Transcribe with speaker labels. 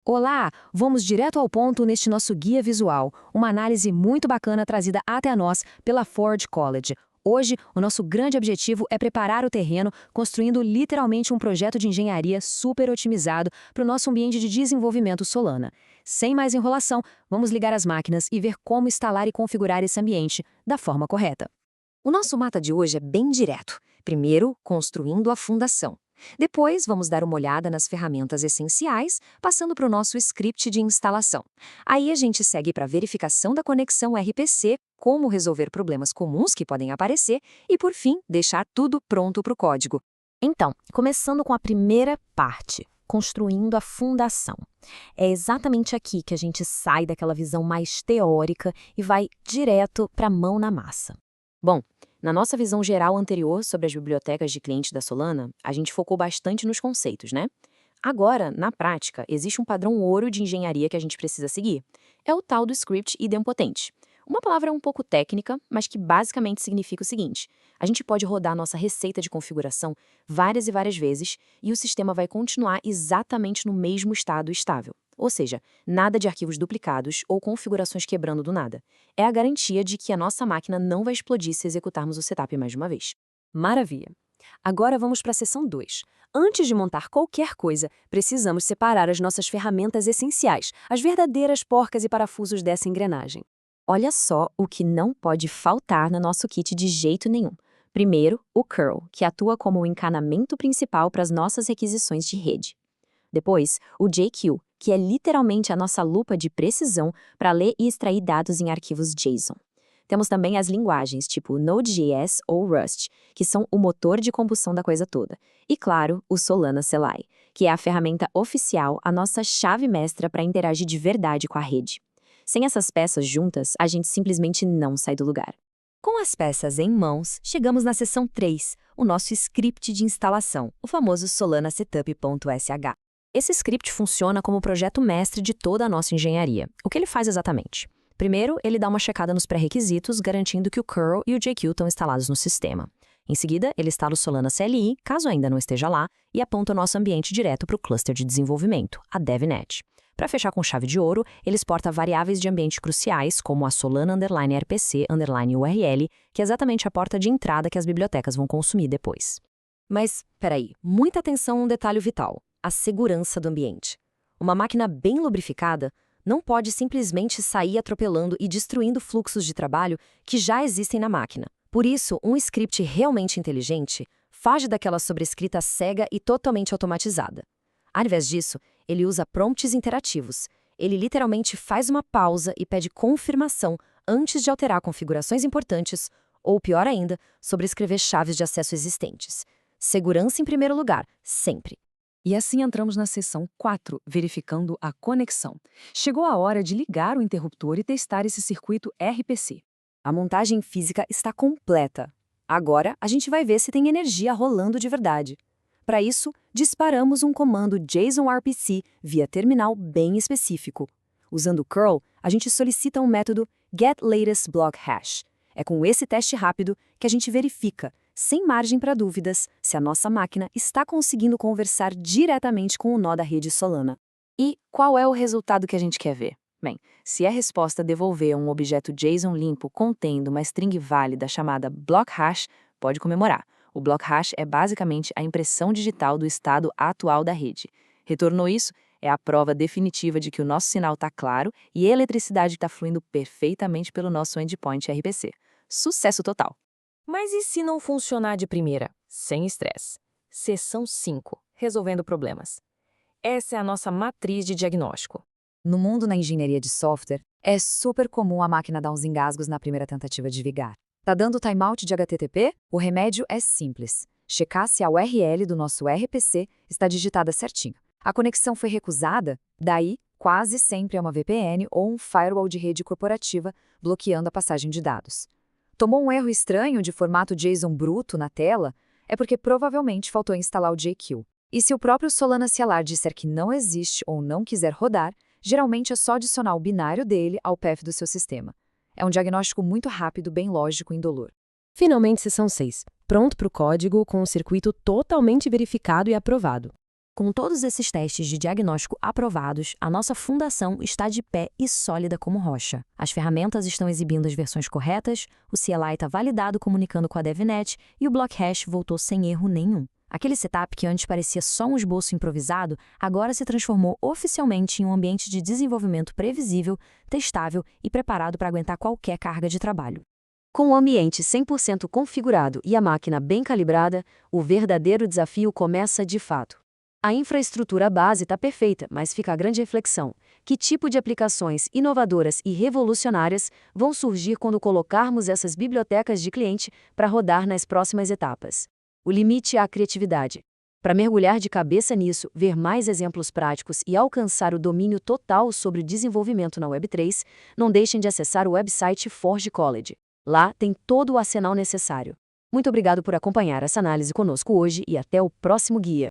Speaker 1: Olá, vamos direto ao ponto neste nosso guia visual, uma análise muito bacana trazida até nós pela Ford College. Hoje, o nosso grande objetivo é preparar o terreno, construindo literalmente um projeto de engenharia super otimizado para o nosso ambiente de desenvolvimento Solana. Sem mais enrolação, vamos ligar as máquinas e ver como instalar e configurar esse ambiente da forma correta.
Speaker 2: O nosso mapa de hoje é bem direto. Primeiro, construindo a fundação. Depois, vamos dar uma olhada nas ferramentas essenciais, passando para o nosso script de instalação. Aí a gente segue para a verificação da conexão RPC, como resolver problemas comuns que podem aparecer e, por fim, deixar tudo pronto para o código.
Speaker 3: Então, começando com a primeira parte, construindo a fundação. É exatamente aqui que a gente sai daquela visão mais teórica e vai direto para a mão na massa.
Speaker 2: Bom, na nossa visão geral anterior sobre as bibliotecas de cliente da Solana, a gente focou bastante nos conceitos, né? Agora, na prática, existe um padrão ouro de engenharia que a gente precisa seguir. É o tal do script idempotente. Uma palavra um pouco técnica, mas que basicamente significa o seguinte: a gente pode rodar nossa receita de configuração várias e várias vezes e o sistema vai continuar exatamente no mesmo estado estável. Ou seja, nada de arquivos duplicados ou configurações quebrando do nada. É a garantia de que a nossa máquina não vai explodir se executarmos o setup mais de uma vez.
Speaker 1: Maravilha! Agora vamos para a seção 2. Antes de montar qualquer coisa, precisamos separar as nossas ferramentas essenciais, as verdadeiras porcas e parafusos dessa engrenagem.
Speaker 3: Olha só o que não pode faltar no nosso kit de jeito nenhum. Primeiro, o curl, que atua como o encanamento principal para as nossas requisições de rede. Depois, o JQ, que é literalmente a nossa lupa de precisão para ler e extrair dados em arquivos JSON. Temos também as linguagens tipo Node.js ou Rust, que são o motor de combustão da coisa toda. E claro, o Solana CLI, que é a ferramenta oficial, a nossa chave mestra para interagir de verdade com a rede. Sem essas peças juntas, a gente simplesmente não sai do lugar.
Speaker 2: Com as peças em mãos, chegamos na seção 3, o nosso script de instalação, o famoso Solana Setup.sh.
Speaker 3: Esse script funciona como o projeto mestre de toda a nossa engenharia. O que ele faz exatamente? Primeiro, ele dá uma checada nos pré-requisitos, garantindo que o curl e o JQ estão instalados no sistema. Em seguida, ele instala o Solana CLI, caso ainda não esteja lá, e aponta o nosso ambiente direto para o cluster de desenvolvimento, a DevNet. Para fechar com chave de ouro, ele exporta variáveis de ambiente cruciais, como a Solana_RPC_URL, que é exatamente a porta de entrada que as bibliotecas vão consumir depois.
Speaker 2: Mas, peraí, muita atenção a um detalhe vital: a segurança do ambiente. Uma máquina bem lubrificada não pode simplesmente sair atropelando e destruindo fluxos de trabalho que já existem na máquina. Por isso, um script realmente inteligente foge daquela sobrescrita cega e totalmente automatizada. Ao invés disso, ele usa prompts interativos. Ele literalmente faz uma pausa e pede confirmação antes de alterar configurações importantes ou, pior ainda, sobrescrever chaves de acesso existentes. Segurança em primeiro lugar, sempre.
Speaker 1: E assim entramos na seção 4, verificando a conexão. Chegou a hora de ligar o interruptor e testar esse circuito RPC.
Speaker 2: A montagem física está completa. Agora, a gente vai ver se tem energia rolando de verdade. Para isso, disparamos um comando JSON-RPC via terminal bem específico. Usando o curl, a gente solicita um método getLatestBlockHash. É com esse teste rápido que a gente verifica, sem margem para dúvidas, se a nossa máquina está conseguindo conversar diretamente com o nó da rede Solana.
Speaker 1: E qual é o resultado que a gente quer ver? Bem, se a resposta devolver um objeto JSON limpo contendo uma string válida chamada blockhash, pode comemorar. O blockhash é basicamente a impressão digital do estado atual da rede. Retornou isso? É a prova definitiva de que o nosso sinal está claro e a eletricidade está fluindo perfeitamente pelo nosso endpoint RPC. Sucesso total!
Speaker 3: Mas e se não funcionar de primeira? Sem estresse. Seção 5. Resolvendo problemas. Essa é a nossa matriz de diagnóstico.
Speaker 2: No mundo da engenharia de software, é super comum a máquina dar uns engasgos na primeira tentativa de ligar. Tá dando timeout de HTTP? O remédio é simples. Checar se a URL do nosso RPC está digitada certinho. A conexão foi recusada? Daí, quase sempre é uma VPN ou um firewall de rede corporativa bloqueando a passagem de dados. Tomou um erro estranho de formato JSON bruto na tela? É porque provavelmente faltou instalar o JQ. E se o próprio Solana CLI disser que não existe ou não quiser rodar, geralmente é só adicionar o binário dele ao path do seu sistema. É um diagnóstico muito rápido, bem lógico e indolor.
Speaker 3: Finalmente, seção 6. Pronto para o código com o circuito totalmente verificado e aprovado. Com todos esses testes de diagnóstico aprovados, a nossa fundação está de pé e sólida como rocha. As ferramentas estão exibindo as versões corretas, o CLI está validado comunicando com a DevNet e o Blockhash voltou sem erro nenhum. Aquele setup que antes parecia só um esboço improvisado, agora se transformou oficialmente em um ambiente de desenvolvimento previsível, testável e preparado para aguentar qualquer carga de trabalho.
Speaker 1: Com o ambiente 100% configurado e a máquina bem calibrada, o verdadeiro desafio começa de fato. A infraestrutura base está perfeita, mas fica a grande reflexão. Que tipo de aplicações inovadoras e revolucionárias vão surgir quando colocarmos essas bibliotecas de cliente para rodar nas próximas etapas? O limite é a criatividade. Para mergulhar de cabeça nisso, ver mais exemplos práticos e alcançar o domínio total sobre o desenvolvimento na Web3, não deixem de acessar o website Forge College. Lá tem todo o arsenal necessário. Muito obrigado por acompanhar essa análise conosco hoje e até o próximo guia.